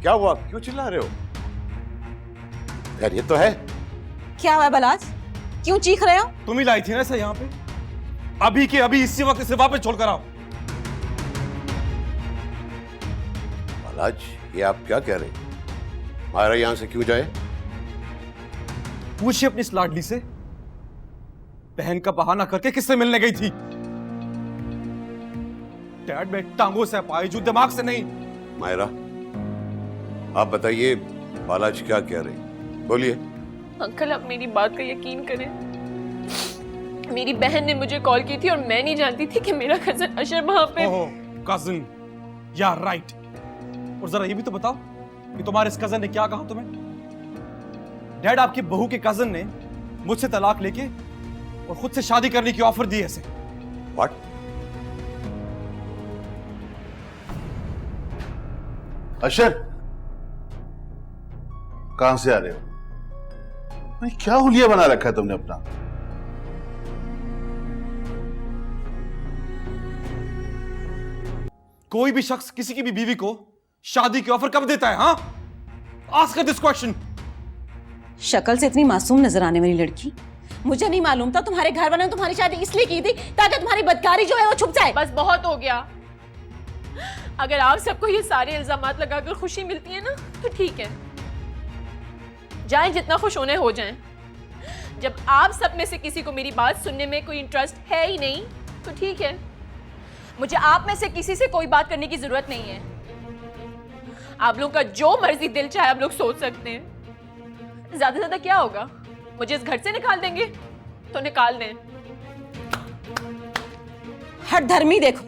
क्या हुआ, क्यों चिल्ला रहे हो? खैरियत तो है? क्या हुआ बलाज, क्यों चीख रहे हो? तुम ही लाई थी ना इसे यहाँ पे, अभी के अभी इसी वक्त इसे वापस छोड़कर आओ। बालाज, ये आप क्या कह रहे हैं? मायरा यहां से क्यों जाए? पूछिए अपनी इस लाडली से, बहन का बहाना करके किससे मिलने गई थी? डैड, मैं टांगों से अपाहिज हूं, दिमाग से नहीं। मायरा, आप बताइए बालाज क्या कह रहे हैं, बोलिए। अंकल, आप मेरी बात का यकीन करें, मेरी बहन ने मुझे कॉल की थी और मैं नहीं जानती थी कि मेरा कजन अशर वहां पे। ओहो, कजन, या राइट। और जरा ये भी तो बताओ कि तुम्हारे इस कजन ने क्या कहा तुम्हें? डैड, आपकी बहू के कजन ने मुझसे तलाक लेके और खुद से शादी करने की ऑफर दी है इसे। व्हाट? अशर, कहां से आ रहे हो? भाई, क्या हुलिया बना रखा है तुमने अपना? कोई भी शख्स किसी की भी बीवी को शादी की ऑफर कब देता है? हाँ, आस्क दिस क्वेश्चन। शक्ल से इतनी मासूम नजर आने वाली लड़की, मुझे नहीं मालूम था तुम्हारे घर वालों ने तुम्हारी शादी इसलिए की थी ताकि तुम्हारी बदकारी जो है वो छुप जाए। बस बहुत हो गया। अगर आप सबको ये सारे इल्जामात लगाकर खुशी मिलती है ना तो ठीक है, जाएं, जितना खुश होने हो जाएं। जब आप सब में से किसी को मेरी बात सुनने में कोई इंटरेस्ट है ही नहीं तो ठीक है, मुझे आप में से किसी से कोई बात करने की जरूरत नहीं है। आप लोगों का जो मर्जी दिल चाहे आप लोग सोच सकते हैं। ज्यादा से ज्यादा क्या होगा, मुझे इस घर से निकाल देंगे तो निकाल दें। हट धर्मी, देखो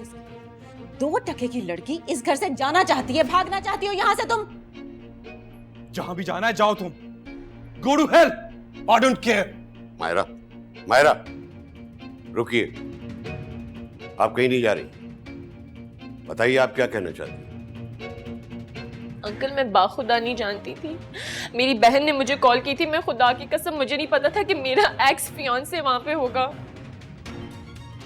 2 टके की लड़की इस घर से जाना चाहती है, भागना चाहती हो यहाँ से तुम। जहां भी जाना है जाओ तुम, go to hell, I don't care. Myra, Myra, रुकिए, आप कहीं नहीं जा रही, बताइए आप क्या कहना चाहती हैं? अंकल, मैं बाखुदा नहीं जानती थी, मेरी बहन ने मुझे कॉल की थी। मैं खुदा की कसम मुझे नहीं पता था कि मेरा एक्स फियांसे वहां पे होगा।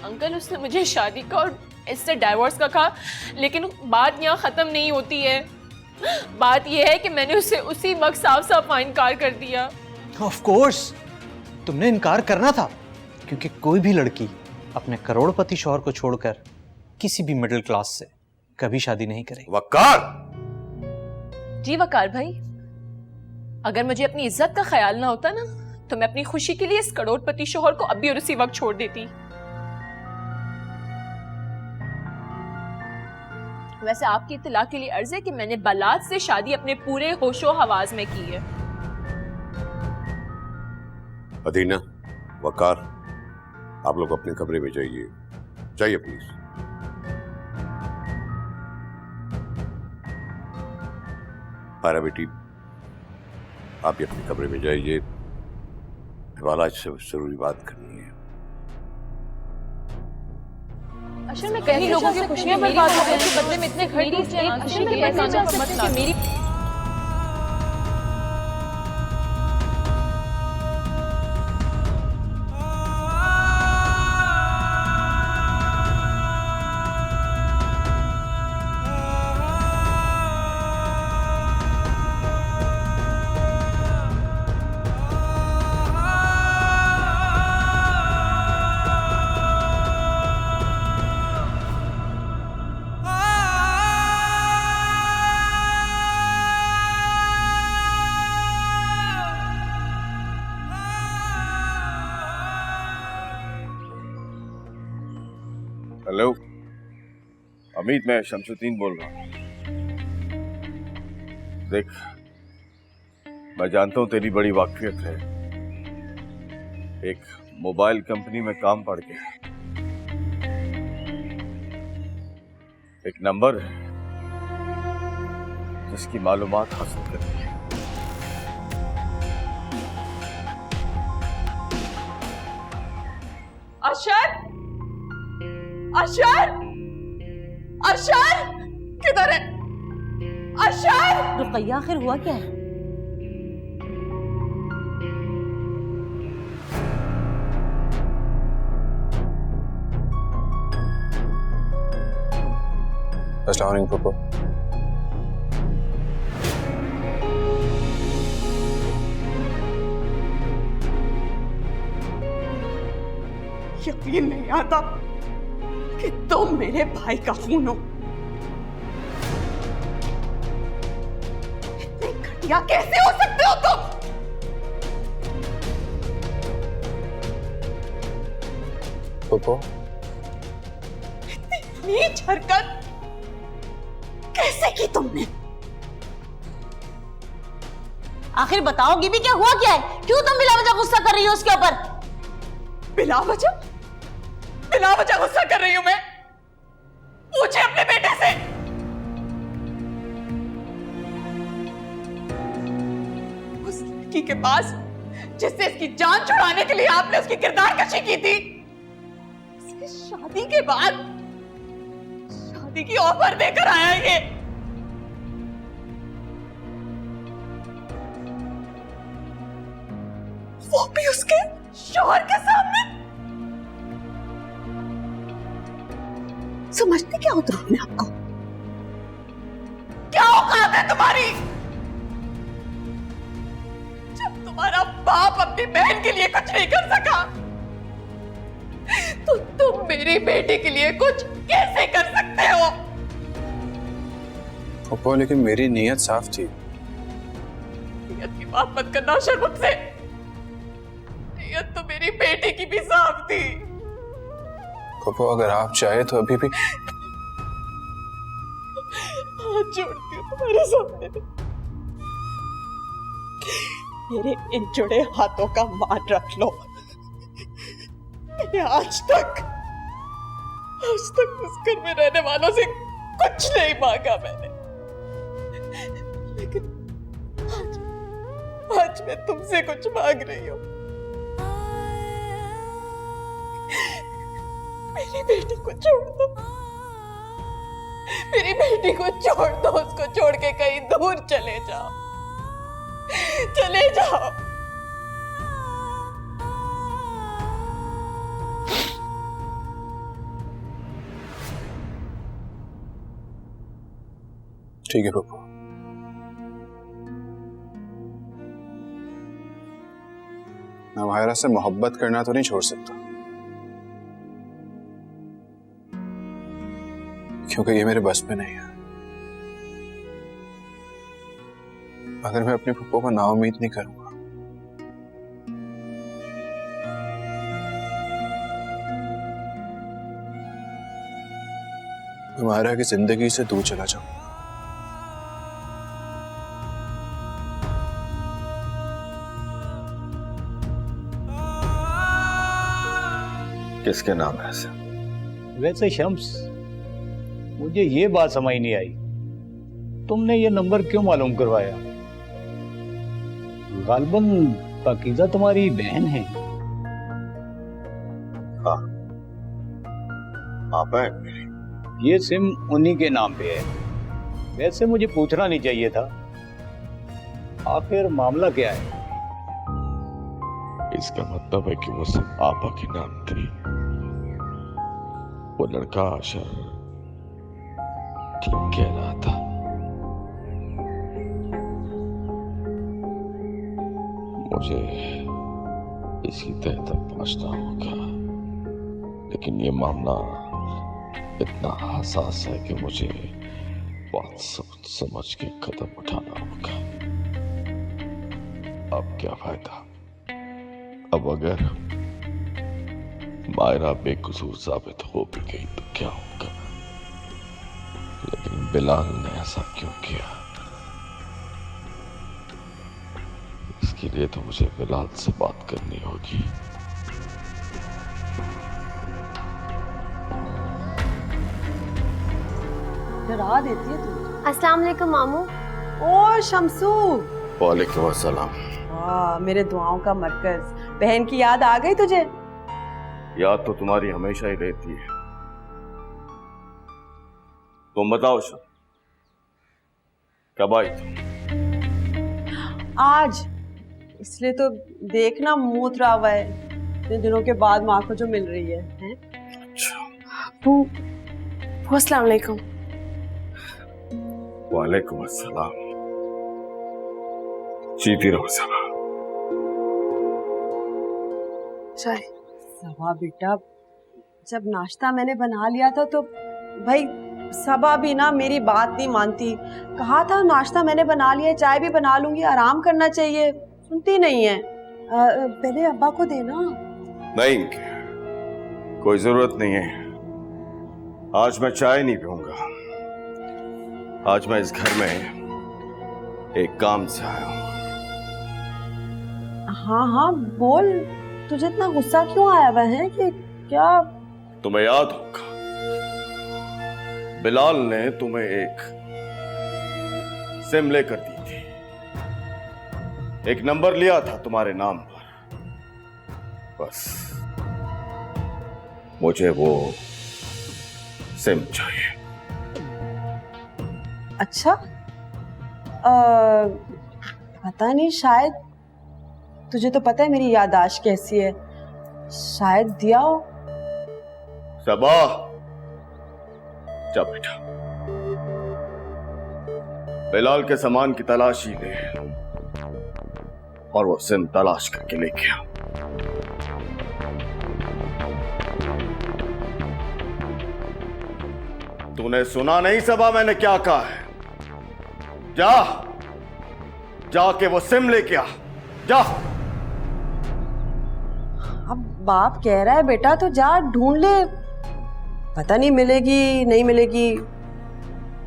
अंकल, उसने मुझे शादी का और इससे डाइवोर्स का कहा, लेकिन बात यहाँ खत्म नहीं होती है। बात यह है कि मैंने उसे उसी वक्त साफ साफ इनकार कर दिया। ऑफ कोर्स तुमने इनकार करना था, क्योंकि कोई भी लड़की अपने करोड़पति शौहर को छोड़कर किसी भी मिडिल क्लास से कभी शादी नहीं करेगी। वकार! जी वकार भाई, अगर मुझे अपनी इज्जत का ख्याल ना होता ना तो मैं अपनी खुशी के लिए इस करोड़पति शौहर को अभी और उसी वक्त छोड़ देती। वैसे आपकी इत्तला के लिए अर्ज है कि मैंने बालाज से शादी अपने पूरे होशो हवास में की है। अदीना, वकार, आप लोग अपने कमरे में जाइए, जाइए प्लीज। मायरा बेटी, आप भी अपने कमरे में जाइए, बालाज से जरूरी बात करनी है। अशर, मैं कई लोगों की खुशियां बर्बाद हो गई थी, बदले में इतने घर टूट गए। अशर, मैं कैसे जा सकती हूं? मेरी हेलो अमित, मैं शमसुद्दीन बोल रहा हूँ। देख, मैं जानता हूँ तेरी बड़ी वाकफियत है, एक मोबाइल कंपनी में काम पड़ गया, एक नंबर है जिसकी मालूमात हासिल करनी है। अशर, अशर, अशर किधर है? अशर! रुकैया, आखिर हुआ क्या है? अस्सलाम वालेकुम पप्पा। यकीन नहीं आता कि तुम मेरे भाई का खून हो। इतने घटिया कैसे हो सकते हो तुम? पप्पू, इतनी नीच हरकत कैसे की तुमने? आखिर बताओगी भी क्या हुआ क्या है? क्यों तुम बिला वजह गुस्सा कर रही हो उसके ऊपर? बिला वजह गुस्सा कर रही हूं मैं? पूछे अपने बेटे से। उस लड़की के पास जिससे इसकी जान छुड़ाने के लिए आपने उसकी किरदार कशी की थी, उसकी शादी के बाद शादी की ऑफर देकर आया ये। वो भी उसके शौहर के सामने। समझते क्या हो तुम अपने आप को? क्या औकात है तुम्हारी? जब तुम्हारा बाप अपनी बहन के लिए कुछ नहीं कर सका, तो तुम मेरी बेटी के लिए कुछ कैसे कर सकते हो? पप्पू, लेकिन मेरी नीयत साफ थी। नीयत की बात मत करना शर्मुख से। नीयत तो मेरी बेटी की भी साफ थी। पप्पू, अगर आप चाहे तो अभी भी हाथ जोड़ती हूँ तुम्हारे सामने। मेरे इन जुड़े हाथों का मान रख लो। मैंने आज तक उस घर में रहने वालों से कुछ नहीं मांगा मैंने, लेकिन आज मैं तुमसे कुछ मांग रही हूँ। मेरी बेटी को छोड़ दो। मेरी बेटी को छोड़ दो। उसको छोड़ के कहीं दूर चले जाओ। चले जाओ। ठीक है पप्पू। मैं माहिरा से मोहब्बत करना तो नहीं छोड़ सकता, क्योंकि ये मेरे बस में नहीं है। अगर मैं अपने पप्पू को नाउम्मीद नहीं करूंगा, मैं माहिरा की जिंदगी से दूर चला जाऊंगा। किसके नाम है ऐसे? वैसे शम्स, मुझे ये बात समझ नहीं आई, तुमने ये नंबर क्यों मालूम करवाया? गालबन पाकीज़ा तुम्हारी बहन है। हाँ, आप है मेरी। ये सिम उन्हीं के नाम पे है। वैसे मुझे पूछना नहीं चाहिए था, आखिर मामला क्या है? इसका मतलब है कि वो सिम आपा के नाम थी। वो लड़का आशा ठीक कह रहा था। मुझे इसकी तह तक पहुंचना होगा, लेकिन ये मामला इतना हसास है कि मुझे बहुत सोच समझ के कदम उठाना होगा। अब क्या फायदा? अब अगर मायरा बेकसूर साबित हो भी गई तो क्या होगा? लेकिन बिलाल ने ऐसा क्यों किया? इसके लिए तो मुझे बिलाल से बात करनी होगी। डरा देती है तू। अस्सलाम वालेकुम मामू। ओ शमसू। वालेकुम अस्सलाम। मेरे दुआओं का मरकज। बहन की याद आ गई तुझे? याद तो तुम्हारी हमेशा ही रहती है। तुम बताओ शो, कब आई तुम? आज। इसलिए तो देखना मुंह उतरा हुआ है, इतने दिनों के बाद माँ को जो मिल रही है, हैं? अस्सलाम वालेकुम। वालेकुम अस्सलाम। जीती रहो सबा। सॉरी। सबा बेटा जब नाश्ता मैंने बना लिया था तो भाई सबा भी ना मेरी बात नहीं मानती। कहा था नाश्ता मैंने बना लिया, चाय भी बना लूंगी, आराम करना चाहिए, सुनती नहीं है। पहले अब्बा को देना। नहीं, कोई जरूरत नहीं है। आज मैं चाय नहीं पीऊंगा। आज मैं इस घर में एक काम से आया हूं। हाँ हाँ बोल, तुझे इतना गुस्सा क्यों आया हुआ है कि क्या? तुम्हें याद होगा बिलाल ने तुम्हें एक सिम लेकर दी थी, एक नंबर लिया था तुम्हारे नाम पर। बस मुझे वो सिम चाहिए। अच्छा, पता नहीं, शायद तुझे तो पता है मेरी याददाश्त कैसी है, शायद दिया हो। सबा, जा बेटा, बिलाल के सामान की तलाशी ले और वो सिम तलाश करके लेके आ। तूने सुना नहीं सबा मैंने क्या कहा है? जा, जाके वो सिम लेके आ, जा। अब बाप कह रहा है बेटा तो जा ढूंढ ले, पता नहीं मिलेगी नहीं मिलेगी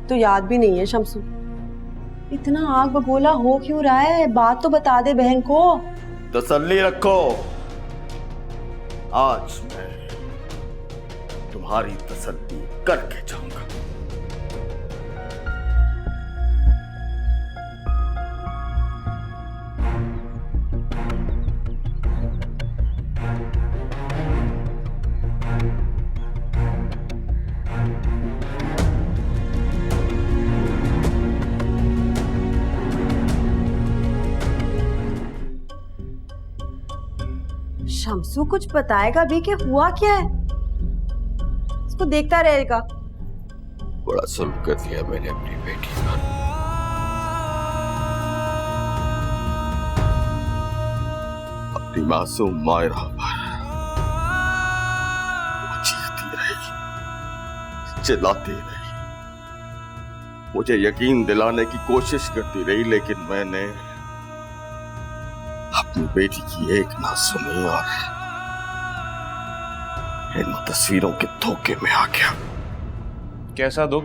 तो याद भी नहीं है। शम्सू इतना आग बबूला हो क्यों रहा है, बात तो बता दे बहन को। तसल्ली रखो, आज मैं तुम्हारी तसल्ली करके जाऊंगा। शम्सू कुछ बताएगा भी कि हुआ क्या है? इसको देखता रहेगा। बड़ा जुल्म कर दिया मैंने अपनी बेटी पर। अपनी मासूम मायरा पर वो चीखती रही, चिल्लाती रही, मुझे यकीन दिलाने की कोशिश करती रही, लेकिन मैंने अपनी बेटी की एक ना सुनी और इन तस्वीरों के धोखे में आ गया। कैसा दुख?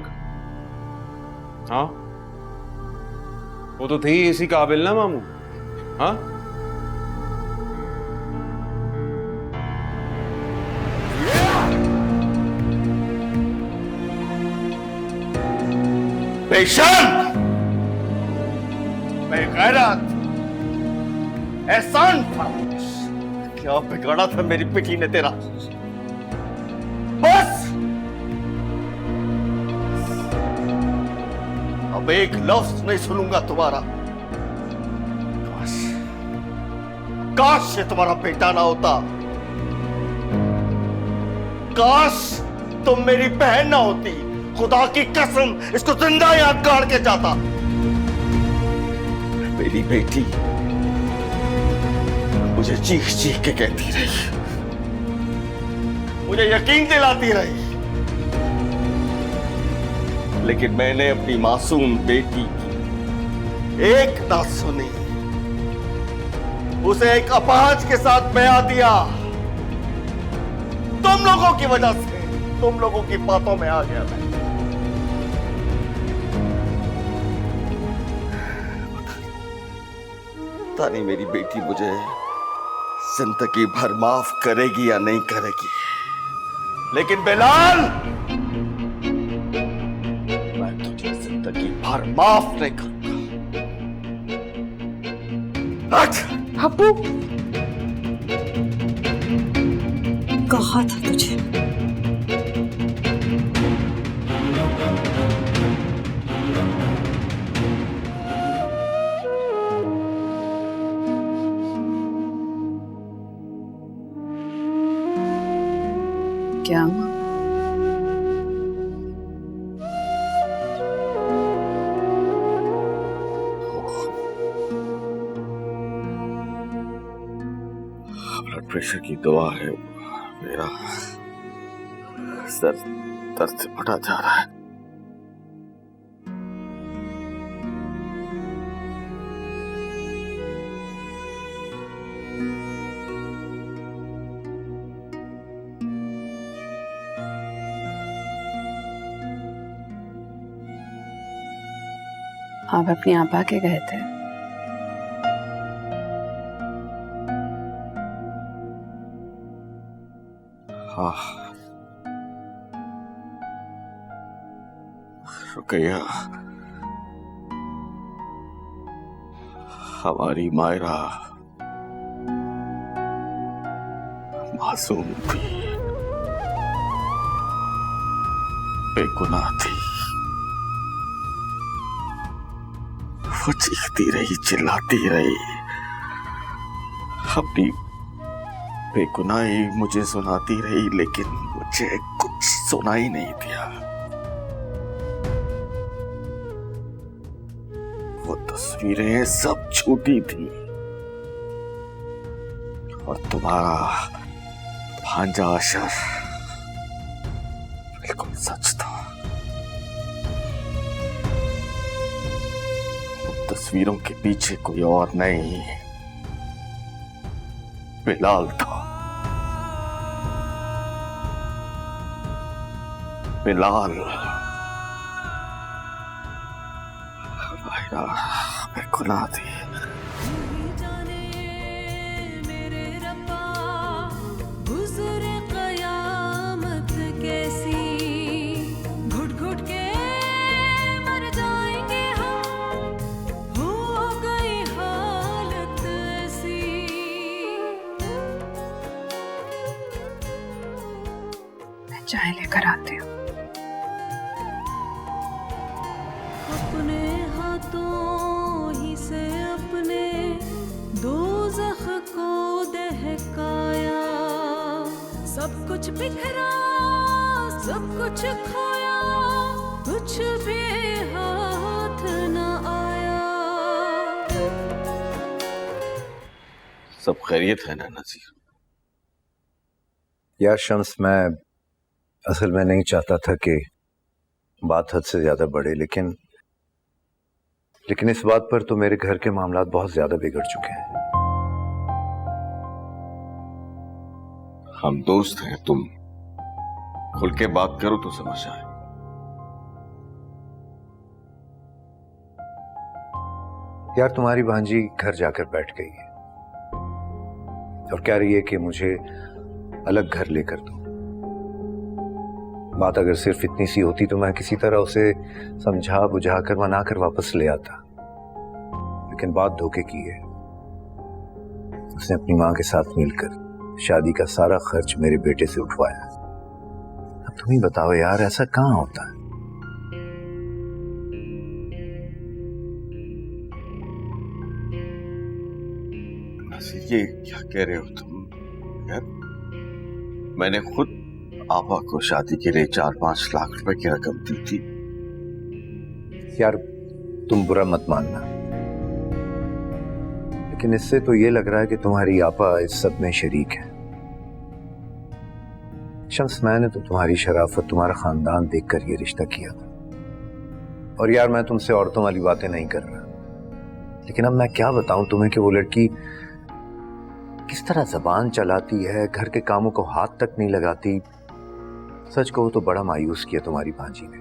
हाँ, वो तो थी इसी काबिल ना मामू। हाँ, बेशर्म, बेगैरत, एहसान फरामोश, क्या बिगाड़ा था मेरी बेटी ने तेरा? बस अब एक लफ्ज नहीं सुनूंगा तुम्हारा। काश काश ये तुम्हारा बेटा ना होता, काश तुम मेरी बहन ना होती। खुदा की कसम इसको जिंदा याद गाड़ के जाता। मेरी बेटी मुझे चीख चीख के कहती रही, मुझे यकीन दिलाती रही, लेकिन मैंने अपनी मासूम बेटी की एक ना सुनी। उसे एक अपाहज के साथ बया दिया। तुम लोगों की वजह से, तुम लोगों की बातों में आ गया मैं। पता नहीं मेरी बेटी मुझे जिंदगी भर माफ करेगी या नहीं करेगी, लेकिन बिलाल, मैं तुझे जिंदगी भर माफ नहीं करूंगा। अब्बू, कहा था तुझे। क्या हुआ? ब्लड प्रेशर की दवा है मेरा, सर दर्द से फटा जा रहा है। आप अपनी आपा के गए थे? हाँ रुकैया, हमारी मायरा मासूम थी, बेगुनाह थी। वो चीखती रही, चिल्लाती रही, अपनी बेगुनाही मुझे सुनाती रही, लेकिन मुझे कुछ सुनाई नहीं दिया। वो तस्वीरें सब झूठी थी और तुम्हारा भांजा अशर बिल्कुल सच था। तस्वीरों के पीछे कोई और नहीं, बिलाल था। बिलाल बेगुनाह थी। गुज़रे क़यामत कैसी, घुट घुट के मर जाएंगे हम, हो गई हालत ऐसी। मैं चाय लेकर आती हूँ। अपने हाथों ही से अपने दोज़ख को दहकाया, सब कुछ बिखरा, सब कुछ खोया, कुछ भी हाथ न आया। सब खैरियत है ना नजीर? यार शम्स, मैं असल में नहीं चाहता था कि बात हद से ज्यादा बढ़े, लेकिन इस बात पर तो मेरे घर के मामलात बहुत ज्यादा बिगड़ चुके हैं। हम दोस्त हैं, तुम खुल के बात करो तो समझ आए। यार तुम्हारी भांजी घर जाकर बैठ गई है और कह रही है कि मुझे अलग घर लेकर दो। बात अगर सिर्फ इतनी सी होती तो मैं किसी तरह उसे समझा बुझाकर मनाकर वापस ले आता, लेकिन बात धोखे की है। उसने अपनी मां के साथ मिलकर शादी का सारा खर्च मेरे बेटे से उठवाया। अब तुम ही बताओ यार, ऐसा कहां होता है? ये क्या कह रहे हो तुम यार? मैंने खुद आपा को शादी के लिए 4-5 लाख रुपए की रकम दी थी। यार तुम बुरा मत मानना, लेकिन इससे तो ये लग रहा है कि तुम्हारी आपा इस सब में शरीक है। शम्स, मैंने तो तुम्हारी शराफत, तुम्हारा खानदान देखकर ये रिश्ता किया था। और यार मैं तुमसे औरतों वाली बातें नहीं कर रहा, लेकिन अब मैं क्या बताऊं तुम्हें कि वो लड़की किस तरह जबान चलाती है, घर के कामों को हाथ तक नहीं लगाती। सच कहो तो बड़ा मायूस किया तुम्हारी भांजी ने।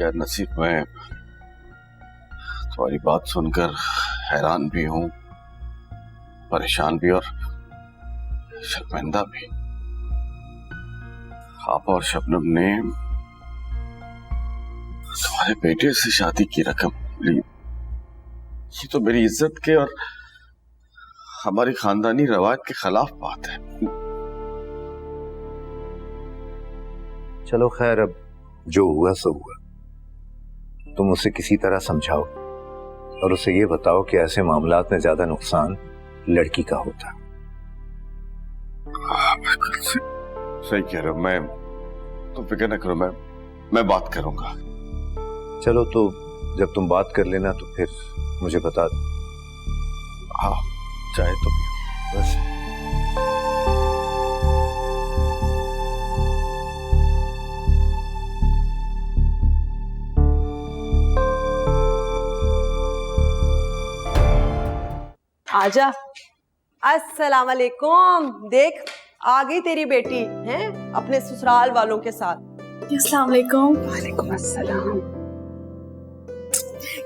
यार नसीब, मैं तुम्हारी बात सुनकर हैरान भी हूं, परेशान भी और शर्मिंदा भी। आपा और शबनम ने तुम्हारे बेटे से शादी की रकम ली। ये तो मेरी इज्जत के और हमारी खानदानी रवायत के खिलाफ बात है। चलो खैर, अब जो हुआ सो हुआ। तुम उसे किसी तरह समझाओ और उसे ये बताओ कि ऐसे मामलात में ज्यादा नुकसान लड़की का होता। बिल्कुल सही कह रहे हो। मैं तुम फिक्र न करो, मैं बात करूंगा। चलो तो जब तुम बात कर लेना तो फिर मुझे बता दो। हाँ, चाहे तो भी बस। आजा। अस्सलाम वालेकुम। देख आ गई तेरी बेटी है अपने ससुराल वालों के साथ। अस्सलाम वालेकुम। वालेकुम अस्सलाम।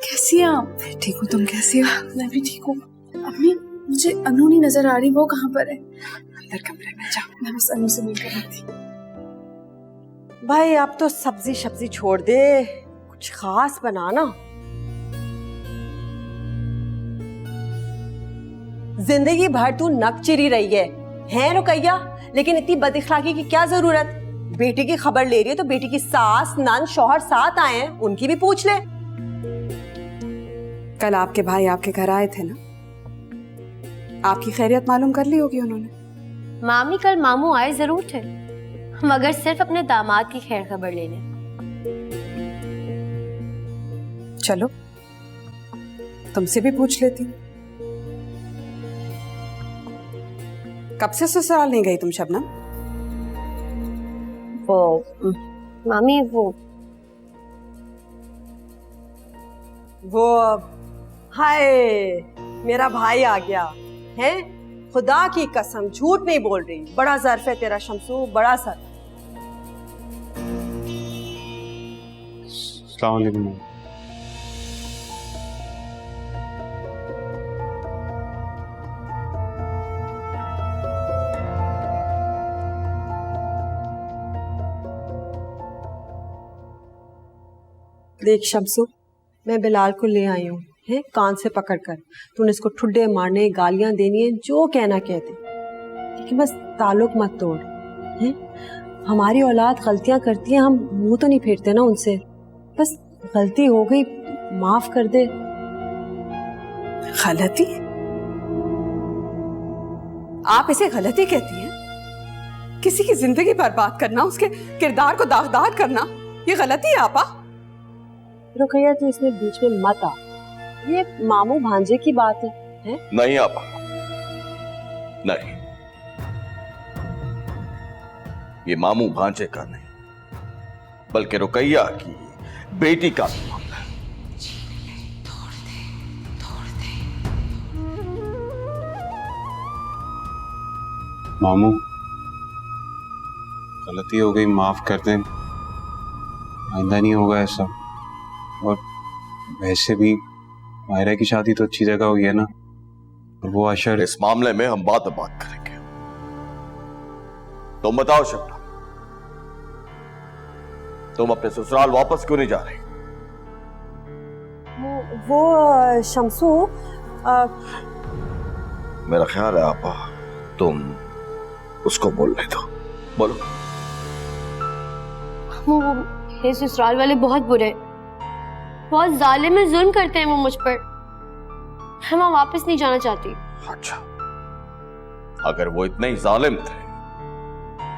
कैसी हैं आप? ठीक हूँ, तुम कैसी हो? मैं भी ठीक हूँ। अम्मी मुझे अनु नहीं नजर आ रही, वो कहाँ पर है? अंदर कमरे में जाओ, मैं बस अनु से मिलकर आई थी। भाई अब तो सब्जी सब्जी छोड़ दे, कुछ खास बनाना। जिंदगी भर तू नक चिरी रही है रुकैया, लेकिन इतनी बदइखलाकी की क्या जरूरत? बेटी की खबर ले रही है तो बेटी की सास नंद शौहर साथ आए हैं, उनकी भी पूछ ले। कल आपके भाई आपके घर आए थे ना, आपकी खैरियत मालूम कर ली होगी उन्होंने। मामी कल मामू आए जरूर थे, मगर सिर्फ अपने दामाद की खैर खबर लेने। चलो तुमसे भी पूछ लेती। कब से ससुराल नहीं गई तुम शबनम? वो मामी वो हाय मेरा भाई आ गया है। खुदा की कसम झूठ नहीं बोल रही, बड़ा ज़र्फ है तेरा शमसू, बड़ा सर। अस्सलाम वालेकुम। देख शमसू, मैं बिलाल को ले आई हूँ है कान से पकड़कर। तूने इसको ठुड्डे मारने, गालियां देनी है, जो कहना कहते, लेकिन बस ताल्लुक मत तोड़ है। हमारी औलाद गलतियां करती है, हम मुंह तो नहीं फेरते ना उनसे। बस गलती हो गई, माफ कर दे। गलती? आप इसे गलती कहती हैं? किसी की जिंदगी बर्बाद करना, उसके किरदार को दागदार करना, ये गलती है आपा? रुकैया तू इसमें बीच में मत आ, ये मामू भांजे की बात है? नहीं आपा, नहीं, ये मामू भांजे का नहीं, बल्कि रुकैया की बेटी का मामला है। मामू गलती हो गई, माफ कर दें, आइंदा नहीं होगा ऐसा। और वैसे भी मायरा की शादी तो अच्छी जगह हुई है ना, और वो अशर। इस मामले में हम बात करेंगे। तुम बताओ शबनम, तुम अपने ससुराल वापस क्यों नहीं जा रही? वो शमसू मेरा ख्याल है आपा तुम उसको बोलने दो, बोलो। ये ससुराल वाले बहुत बुरे, बहुत जालिम है, जुल्म करते हैं वो मुझ पर। मैं वहां वापस नहीं जाना चाहती। अच्छा, अगर वो इतने ही जालिम थे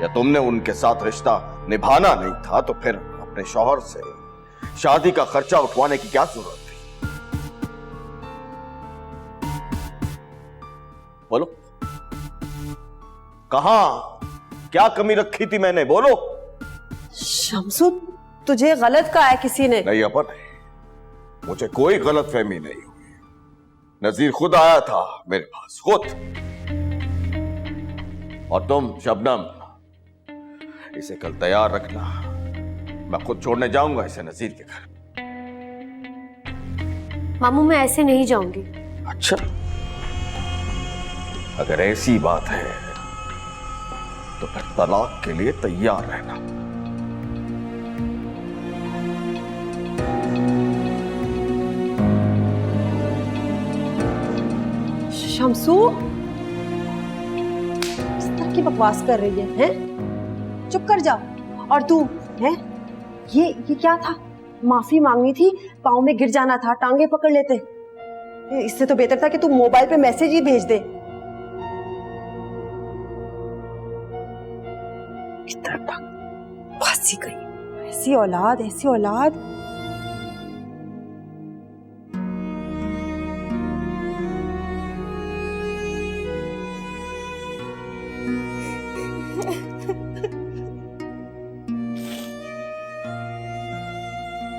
या तुमने उनके साथ रिश्ता निभाना नहीं था, तो फिर अपने शौहर से शादी का खर्चा उठवाने की क्या जरूरत थी? बोलो, कहां क्या कमी रखी थी मैंने, बोलो। शमसू तुझे गलत कहा है किसी ने? नहीं अपन, मुझे कोई गलत फहमी नहीं हुई। नजीर खुद आया था मेरे पास, खुद। और तुम शबनम, इसे कल तैयार रखना, मैं खुद छोड़ने जाऊंगा इसे नजीर के घर। मामू मैं ऐसे नहीं जाऊंगी। अच्छा, अगर ऐसी बात है तो फिर तलाक के लिए तैयार रहना। शमसू किस तरह की बकवास कर रही है, हैं? चुप कर जा। और तू है ये क्या था? माफी मांगनी थी, पाँव में गिर जाना था, टांगे पकड़ लेते। इससे तो बेहतर था कि तू मोबाइल पे मैसेज ही भेज दे। फंसी गई, ऐसी औलाद, ऐसी औलाद।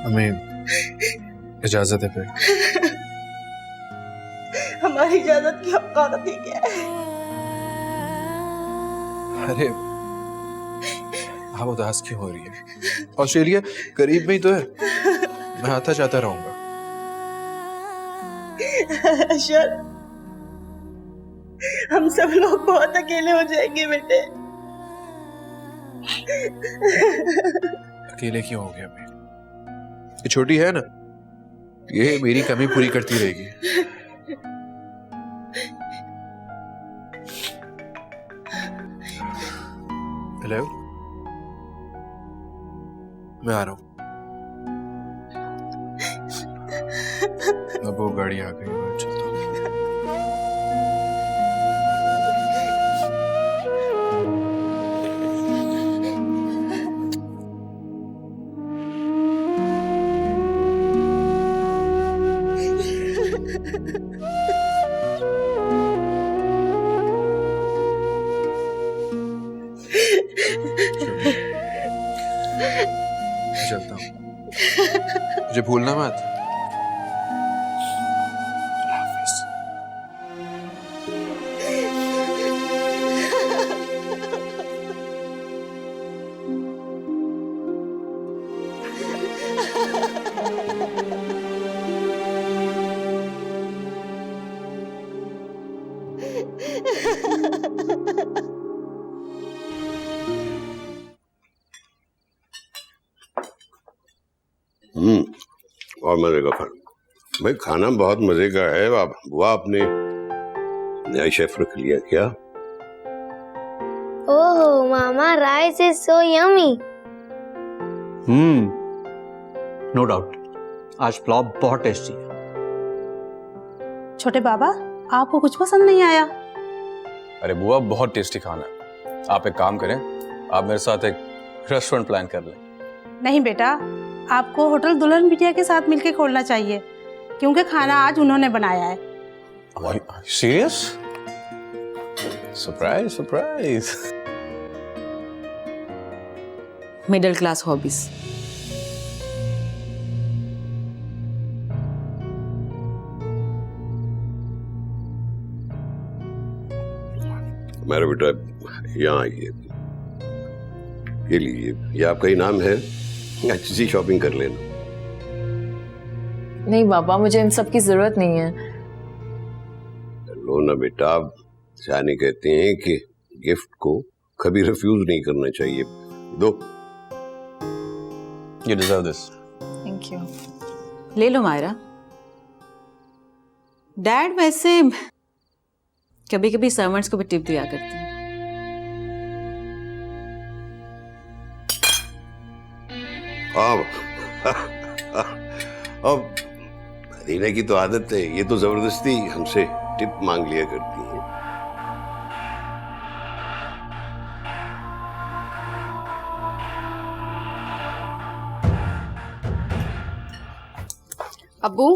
हमें इजाजत है फिर। हम हमारी इजाजत की औकात ही क्या है? अरे आप उदास क्यों हो रही है? ऑस्ट्रेलिया करीब में ही तो है, मैं आता जाता रहूंगा। अशर, हम सब लोग बहुत अकेले हो जाएंगे बेटे। अकेले क्यों हो गया मैं? ये छोटी है ना, ये मेरी कमी पूरी करती रहेगी। हेलो, मैं आ रहा हूँ। अब वो गाड़ी आ गई, मैं चलता हूँ। चलता हूँ, मुझे भूलना मत। और मजे का खाना भाई, खाना बहुत मजे का है। बुआ आपने नया शेफ रख लिया क्या? ओहो मामा, rice is so yummy. No doubt, आज पुलाव बहुत टेस्टी है। छोटे बाबा, आपको कुछ पसंद नहीं आया? अरे बुआ, बहुत टेस्टी खाना है। आप एक काम करें, आप मेरे साथ एक रेस्टोरेंट प्लान कर लें। नहीं बेटा, आपको होटल दुल्हन बिटिया के साथ मिलकर खोलना चाहिए, क्योंकि खाना आज उन्होंने बनाया है। Serious? Surprise surprise. Middle class hobbies. मेरा बेटा यहाँ आइए, ये लीजिए, ये आपका इनाम है। अच्छी सी शॉपिंग कर लेना। नहीं बाबा, मुझे इन सब की जरूरत नहीं है। लो ना बेटा, जाने कहते हैं कि गिफ्ट को कभी रिफ्यूज नहीं करना चाहिए। दो। You deserve this. Thank you. ले लो मायरा। डैड वैसे कभी कभी सर्वेंट्स को भी टिप दिया करते हैं। अब मदीना की तो आदत है, ये तो जबरदस्ती हमसे टिप मांग लिया करती है। अब्बू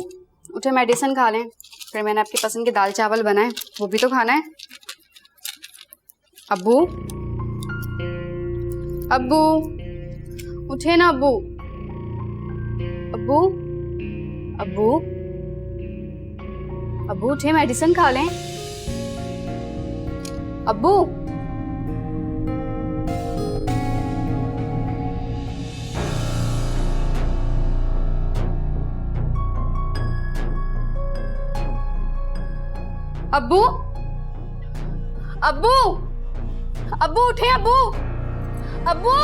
उठे, मेडिसिन खा लें। फिर मैंने आपकी पसंद के दाल चावल बनाए, वो भी तो खाना है। अब्बू, अब्बू उठे ना अब्बू। अब्बू, अब्बू, अब्बू उठे, मेडिसिन खा लें। अब्बू, अब्बू, अब्बू, अब्बू उठे। अब्बू, अब्बू,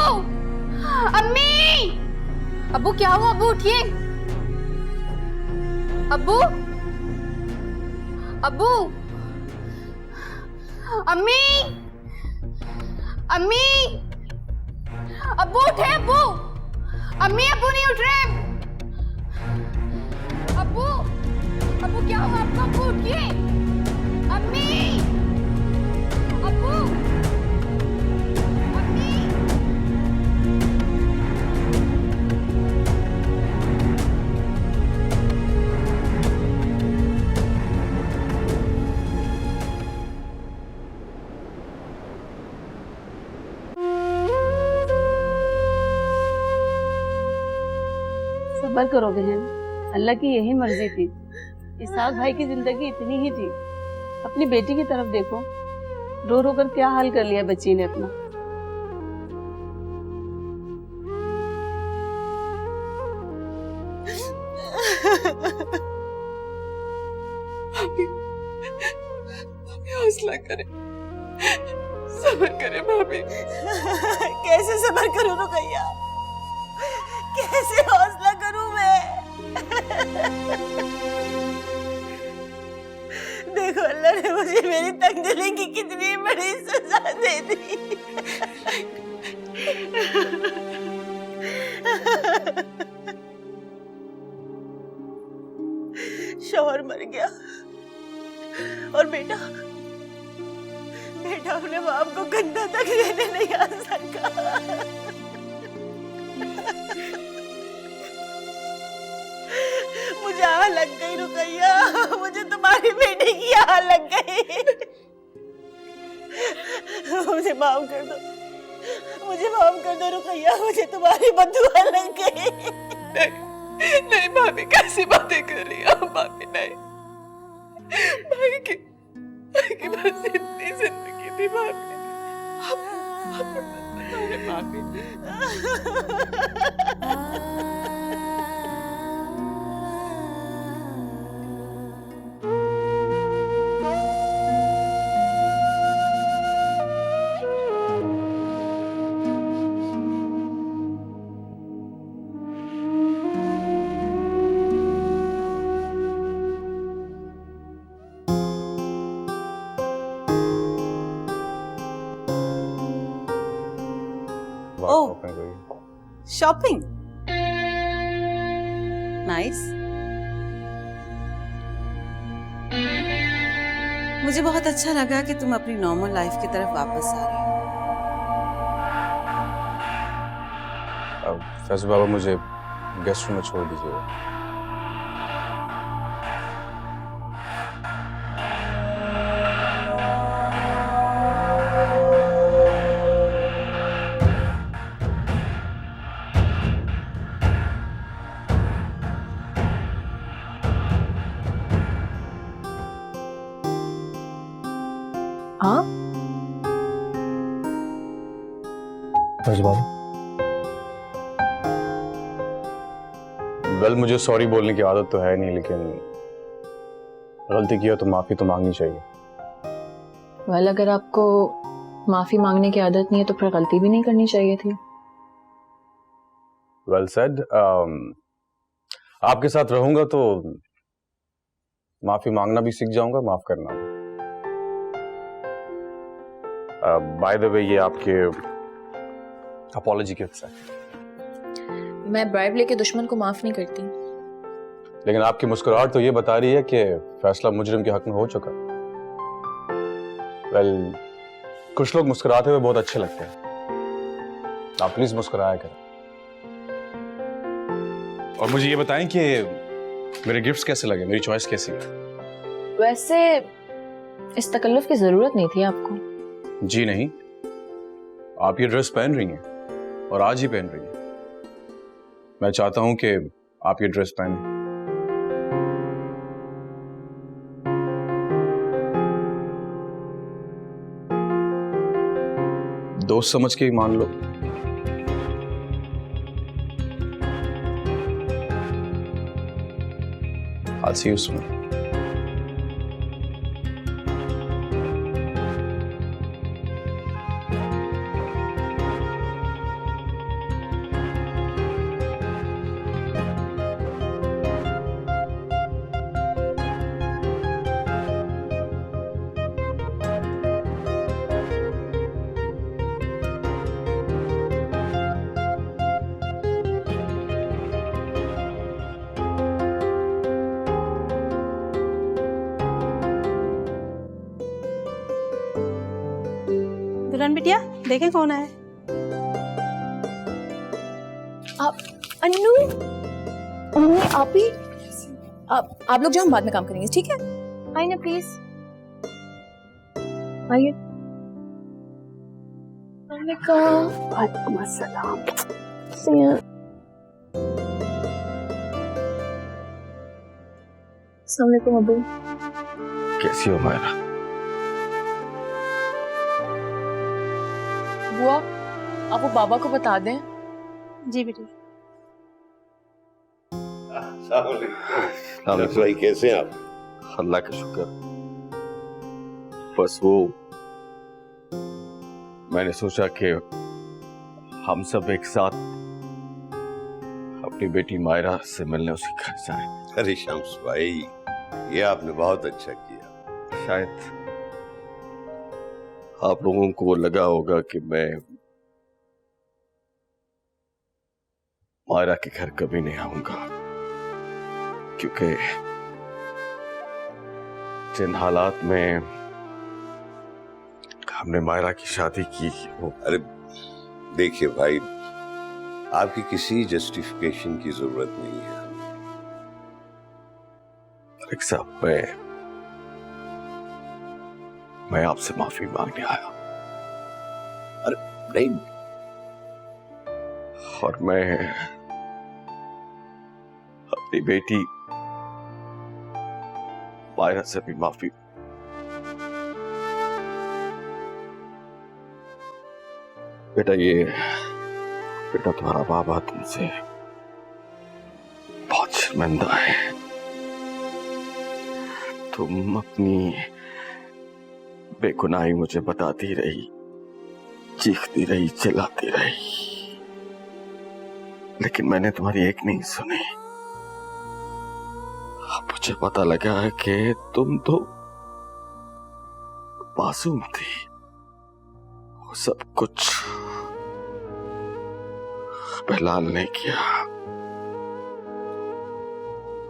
अम्मी, अब्बू क्या हुआ? अब्बू उठिए। अब्बू, अब्बू, अम्मी, अम्मी, अब्बू उठे। अब्बू, अम्मी, अब्बू नहीं उठ रहे। अब्बू, अब्बू क्या हुआ आपको? अब्बू उठिए। अम्मी, अब्बू, अम्मी। सब्र करो बहन, अल्लाह की यही मर्जी थी। इसहाक भाई की जिंदगी इतनी ही थी, अपनी बेटी की तरफ देखो, रो रो कर क्या हाल कर लिया बच्ची ने अपना। हौसला करे, सब्र करे भाभी। कैसे सब्र करूं रुकैया, कैसे हौसला करूं मैं? देखो अल्लाह ने मुझे मेरी तंगदिली की कितनी बड़ी सजा दे दी। शौहर मर गया और बेटा अपने बाप को कंधा तक लेने नहीं आ सका। मुझे आह लग गई रुकैया, मुझे तुम्हारी बेटी की आह लग गई। मुझे माफ कर दो, मुझे माफ कर दो रुकैया, मुझे तुम्हारी बददुआ लग गई। नहीं नहीं भाभी, कैसी बातें कर रही हो भाभी? नहीं, भाई की बस इतनी जिंदगी थी भाभी। भाभी शॉपिंग नाइस। मुझे बहुत अच्छा लगा कि तुम अपनी नॉर्मल लाइफ की तरफ वापस आ रहे हो। फैजल बाबा मुझे गेस्ट रूम में छोड़ दीजिएगा। हाँ वेल, मुझे सॉरी बोलने की आदत तो है नहीं, लेकिन गलती किया तो माफी तो मांगनी चाहिए। वेल, अगर आपको माफी मांगने की आदत नहीं है तो फिर गलती भी नहीं करनी चाहिए थी। Well said. आपके साथ रहूंगा तो माफी मांगना भी सीख जाऊंगा, माफ करना भी। बाय द वे, ये आपके अपॉलॉजी गिफ्ट्स हैं। मैं ब्राइब लेके दुश्मन को माफ नहीं करती। लेकिन आपकी मुस्कुराहट तो ये बता रही है कि फैसला मुजरिम के हक में हो चुका। वेल, कुछ लोग मुस्कुराते हुए बहुत अच्छे लगते हैं। आप प्लीज मुस्कुराया करें। और मुझे ये बताएं कि मेरे गिफ्ट्स कैसे लगे, मेरी चॉइस कैसी है? वैसे इस तकल्लुफ की जरूरत नहीं थी आपको। जी नहीं, आप ये ड्रेस पहन रही हैं और आज ही पहन रही हैं। मैं चाहता हूं कि आप ये ड्रेस पहनें। दोस्त समझ के ही मान लो। I'll see you soon. दुल्हन बिटिया देखें कौन है। आप अन्नू, मम्मी आप ही। आप लोग जो, हम बाद में काम करेंगे, ठीक है? आइए ना प्लीज, आइए। वालेकुम अस्सलाम। अस्सलाम वालेकुम अबू। कैसी हो मायरा? बुआ, आप वो बाबा को बता दें। जी बेटे। भाई कैसे हैं आप? अल्लाह का शुक्र। बस वो मैंने सोचा कि हम सब एक साथ अपनी बेटी मायरा से मिलने उसके घर जाएं। अरे शम्स भाई, ये आपने बहुत अच्छा किया। शायद आप लोगों को लगा होगा कि मैं मायरा के घर कभी नहीं आऊंगा, क्योंकि जिन हालात में हमने मायरा की शादी की वो। अरे देखिए भाई, आपकी किसी जस्टिफिकेशन की जरूरत नहीं है। एक साहब, मैं आपसे माफी मांगने आया। अरे नहीं, और मैं अपनी बेटी मायरा से भी माफी। बेटा तुम्हारा बाबा तुमसे बहुत शर्मिंदा है। तुम अपनी बेगुनाही मुझे बताती रही, चीखती रही, चिल्लाती रही, लेकिन मैंने तुम्हारी एक नहीं सुनी। अब मुझे पता लगा है कि तुम तो मासूम थी। वो सब कुछ बिलाल ने किया।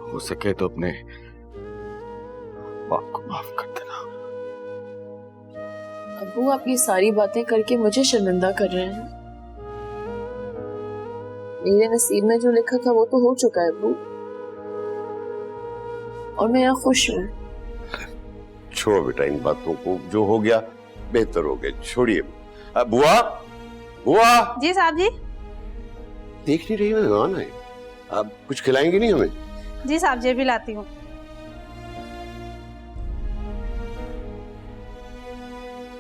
हो सके तो अपने बाप को माफ कर देना। अबू, आप ये सारी बातें करके मुझे शर्मिंदा कर रहे हैं। मेरे नसीब में जो लिखा था वो तो हो चुका है अबू, और मैं यहाँ खुश हूँ। छोड़ो बेटा इन बातों को, जो हो गया बेहतर हो गया, छोड़िए। बुआ, बुआ। जी साहब जी। देख नहीं रही मेहमान है, आप कुछ खिलाएंगे नहीं हमें? जी साहब जी, भी लाती हूँ।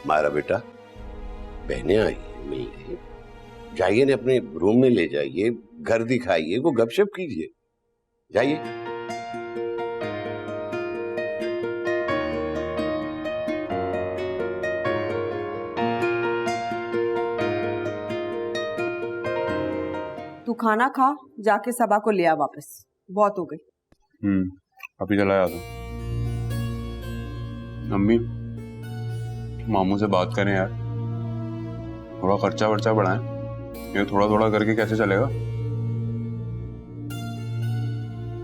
मायरा बेटा, बहनें आई हैं मिलने, जाइए ना अपने रूम में ले जाइए, घर दिखाइए, को गपशप कीजिए, जाइए। तू खाना खा, जाके सबा को ले आ वापस, बहुत हो गई। अभी चला आता। अम्मी, मामू से बात करें यार, थोड़ा खर्चा वर्चा बढ़ाएं। ये थोड़ा थोड़ा करके कैसे चलेगा?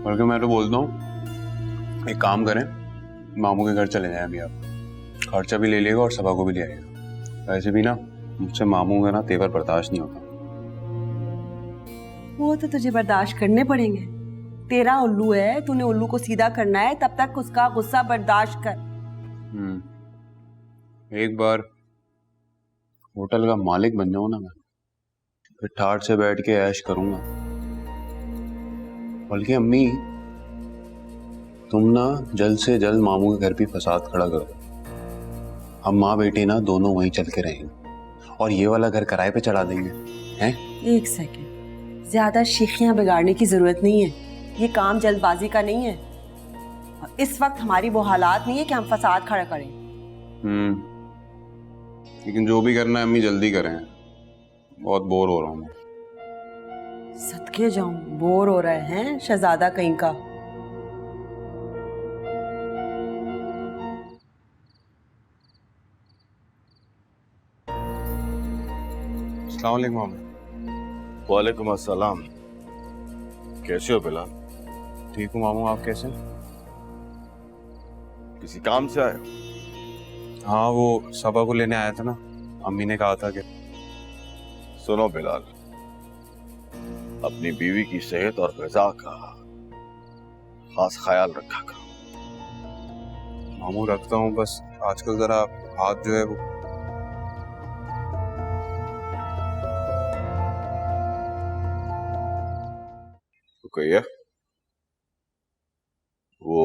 बल्कि मैं तो बोलता हूँ एक काम करें, मामू के घर चले जाएं अभी आप, खर्चा भी ले लेगा और सभा को भी ले आएगा। वैसे भी ना मुझसे मामू का ना तेवर बर्दाश्त नहीं होता। वो तो तुझे बर्दाश्त करने पड़ेंगे, तेरा उल्लू है, तूने उल्लू को सीधा करना है, तब तक उसका गुस्सा बर्दाश्त कर। एक बार होटल का मालिक बन जाऊं ना मैं, फिर ठाट से बैठ के ऐश करूंगा। बल्कि अम्मी, तुम ना जल्द से जल्द मामू के घर भी फसाद खड़ा कर दो। हम माँ बेटी ना दोनों वहीं चल के रहेंगे और ये वाला घर किराए पे चढ़ा देंगे। हैं? एक सेकंड, ज्यादा शीखियां बिगाड़ने की जरूरत नहीं है, ये काम जल्दबाजी का नहीं है। इस वक्त हमारी वो हालात नहीं है कि हम फसाद खड़ा करें। लेकिन जो भी करना है अम्मी जल्दी करें, बहुत बोर हो रहा हूँ मैं। सदके जाऊं, बोर हो रहे हैं शहजादा कहीं का। अस्सलाम वालेकुम मामू। वालेकुम अस्सलाम। कैसे हो बिलाल? ठीक हूँ मामू, आप कैसे? किसी काम से आए? हाँ, वो सबा को लेने आया था ना, अम्मी ने कहा था कि। सुनो बिलाल, अपनी बीवी की सेहत और ग़िज़ा का खास ख्याल रखा करो। मामू रखता हूँ, बस आजकल जरा हाथ जो है वो। रुकइए, वो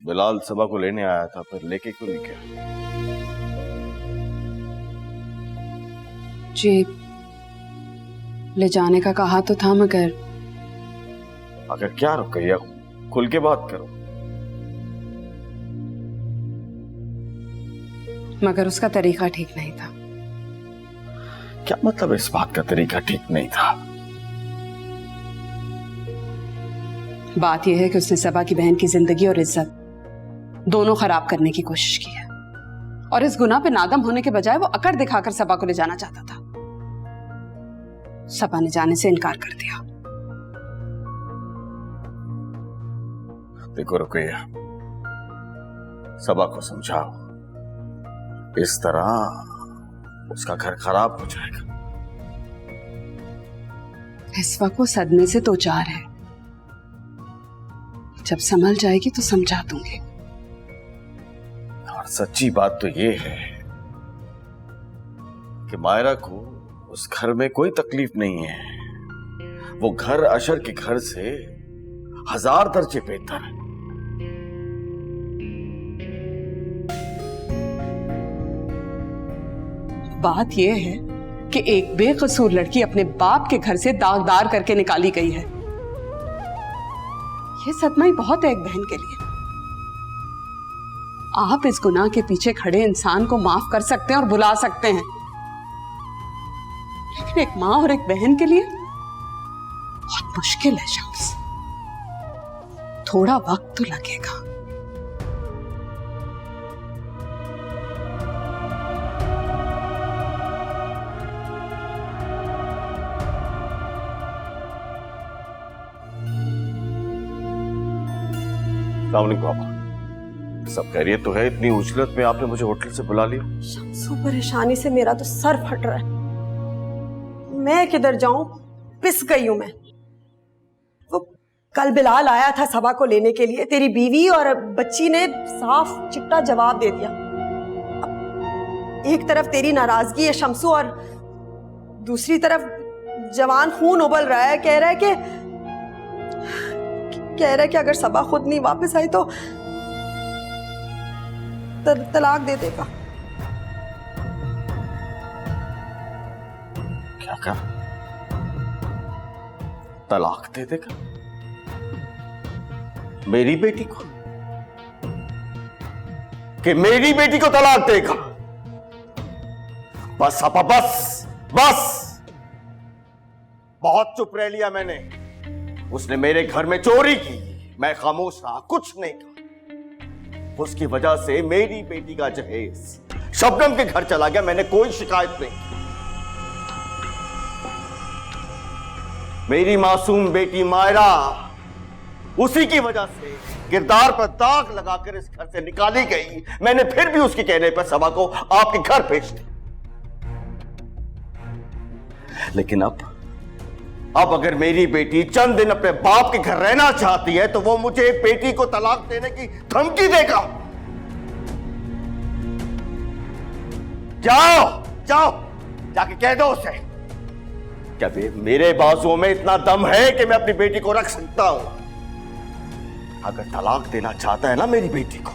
बिलाल सबा को लेने आया था, फिर लेके क्यों नहीं गया? जी ले जाने का कहा तो था, मगर क्या रुक गई? खुल के बात करो। मगर उसका तरीका ठीक नहीं था। क्या मतलब इस बात का तरीका ठीक नहीं था? बात यह है कि उसने सबा की बहन की जिंदगी और इज्जत दोनों खराब करने की कोशिश की है, और इस गुनाह पे नादम होने के बजाय वो अकड़ दिखाकर सबा को ले जाना चाहता था। सबा ने जाने से इनकार कर दिया। देखो रुकैया, सबा को समझाओ, इस तरह उसका घर खराब हो जाएगा। इस वक्त वो सदमे से दो चार है, जब संभल जाएगी तो समझा दूंगी। और सच्ची बात तो ये है कि मायरा को उस घर में कोई तकलीफ नहीं है। वो घर अशर के घर से 1000 दर्जे बेहतर है। बात यह है कि एक बेकसूर लड़की अपने बाप के घर से दागदार करके निकाली गई है। यह सदमा ही बहुत है एक बहन के लिए। आप इस गुनाह के पीछे खड़े इंसान को माफ कर सकते हैं और बुला सकते हैं, लेकिन एक माँ और एक बहन के लिए बहुत मुश्किल है शम्स। थोड़ा वक्त तो लगेगा। पापा, सब खैरियत तो है? इतनी उजलत में आपने मुझे होटल से बुला लिया। शम्सू, परेशानी से मेरा तो सर फट रहा है। मैं किधर जाऊं, पिस गई हूं मैं। वो कल बिलाल आया था सबा को लेने के लिए, तेरी बीवी और बच्ची ने साफ चिट्टा जवाब दे दिया। एक तरफ तेरी नाराजगी है शम्सू, और दूसरी तरफ जवान खून उबल रहा है। कह रहा है कि अगर सबा खुद नहीं वापस आई तो तलाक दे देगा। क्या कहा? तलाक दे देगा? मेरी बेटी को? कि मेरी बेटी को तलाक देगा? बस अपा, बस बस, बहुत चुप रह लिया मैंने। उसने मेरे घर में चोरी की, मैं खामोश रहा, कुछ नहीं कहा। उसकी वजह से मेरी बेटी का जहेज शबनम के घर चला गया, मैंने कोई शिकायत नहीं की। मेरी मासूम बेटी मायरा उसी की वजह से किरदार पर दाग लगाकर इस घर से निकाली गई। मैंने फिर भी उसके कहने पर सबा को आपके घर भेज दिया। लेकिन अब अगर मेरी बेटी चंद दिन अपने बाप के घर रहना चाहती है तो वो मुझे बेटी को तलाक देने की धमकी देगा। जाओ जाओ, जाके कह दो उसे, क्या मेरे बाजुओं में इतना दम है कि मैं अपनी बेटी को रख सकता हूं? अगर तलाक देना चाहता है ना मेरी बेटी को,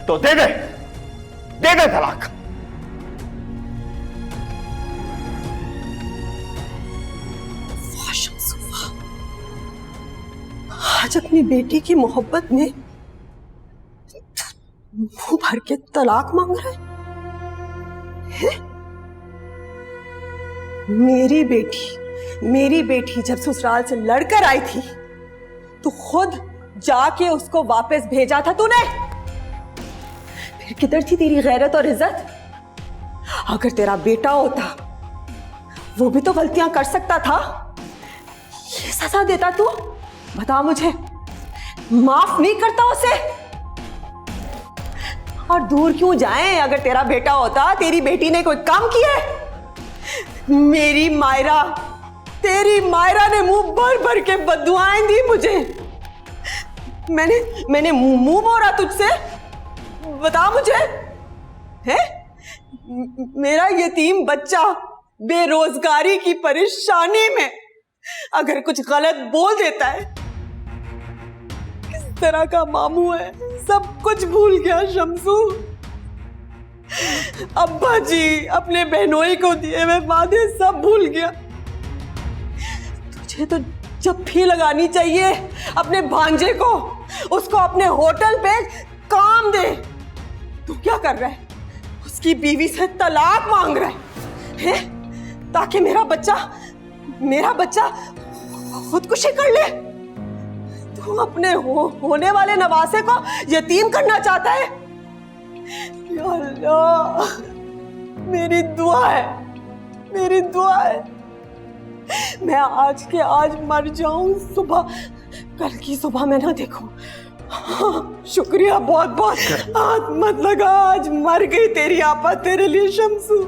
तो दे दे तलाक। आज अपनी बेटी की मोहब्बत में मुंह भर के तलाक मांग रहा है? मेरी बेटी जब ससुराल से लड़कर आई थी तो खुद जाके उसको वापस भेजा था तूने। फिर किधर थी तेरी गैरत और इज्जत? अगर तेरा बेटा होता वो भी तो गलतियां कर सकता था। ये सजा देता तू? बता मुझे, माफ नहीं करता उसे? और दूर क्यों जाए? अगर तेरा बेटा होता, तेरी बेटी ने कोई काम किया है? मेरी मायरा, तेरी मायरा ने मुंह भर भर के बददुआएं दी मुझे। मैंने मुंह मोड़ा तुझसे? बता मुझे, है? मेरा यतीम बच्चा बेरोजगारी की परेशानी में अगर कुछ गलत बोल देता है, तरह का मामू है, सब कुछ भूल गया शम्सू। अब्बा जी अपने बहनोई को दिए हुए वादे सब भूल गया। तुझे तो जप्फी लगानी चाहिए अपने भांजे को, उसको अपने होटल पे काम दे। तू क्या कर रहा है? उसकी बीवी से तलाक मांग रहा है ताकि मेरा बच्चा खुदकुशी कर ले। तू अपने होने वाले नवासे को यतीम करना चाहता है। या अल्लाह, मेरी दुआ है मैं आज के आज मर जाऊं, कल की सुबह मैं ना देखूं। शुक्रिया बहुत बहुत, हाथ मत लगा, आज मर गई तेरी आपा तेरे लिए शम्सू।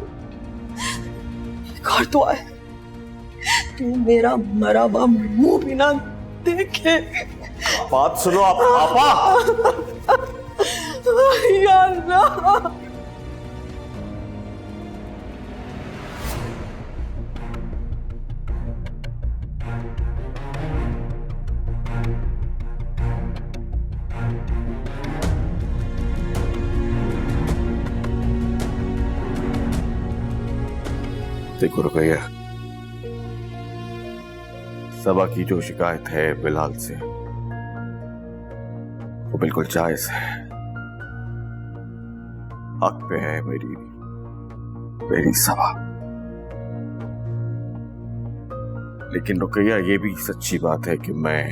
एक और दुआ है, तू मेरा मरा हुआ मुंह भी ना देखे। बात सुनो आपा। या अल्लाह। देखो रुकैया, सबा की जो शिकायत है बिलाल से वो बिल्कुल जायज है, हक पे है मेरी सबा। लेकिन रुकैया ये भी सच्ची बात है कि मैं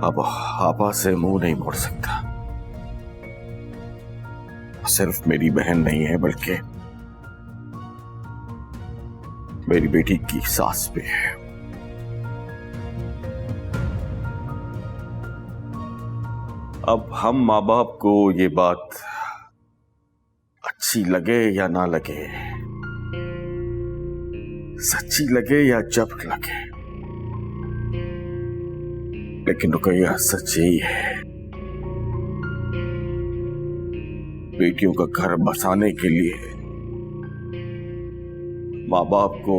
अब आपा से मुंह नहीं मोड़ सकता। सिर्फ मेरी बहन नहीं है बल्कि मेरी बेटी की सास भी है। अब हम माँ बाप को ये बात अच्छी लगे या ना लगे, सच्ची लगे या जब लगे, लेकिन रुकैया सच यही है, बेटियों का घर बसाने के लिए माँ बाप को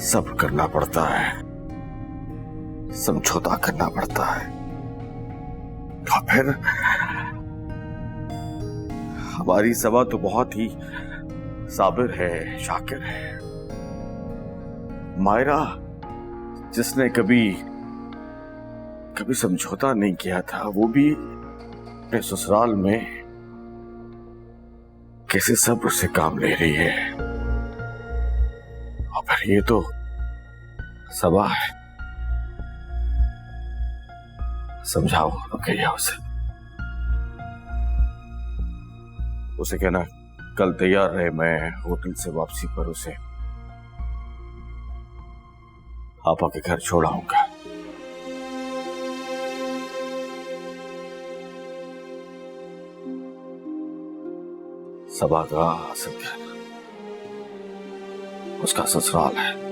सब्र करना पड़ता है, समझौता करना पड़ता है। तो फिर हमारी सबा तो बहुत ही साबिर है, शाकिर है। मायरा जिसने कभी समझौता नहीं किया था, वो भी अपने ससुराल में कैसे सब्र से काम ले रही है। और फिर ये तो सबा है। समझाओ रुकैया उसे कहना कल तैयार रहे, मैं होटल से वापसी पर उसे आपा के घर छोड़ आऊंगा। सबा का असल घर उसका ससुराल है।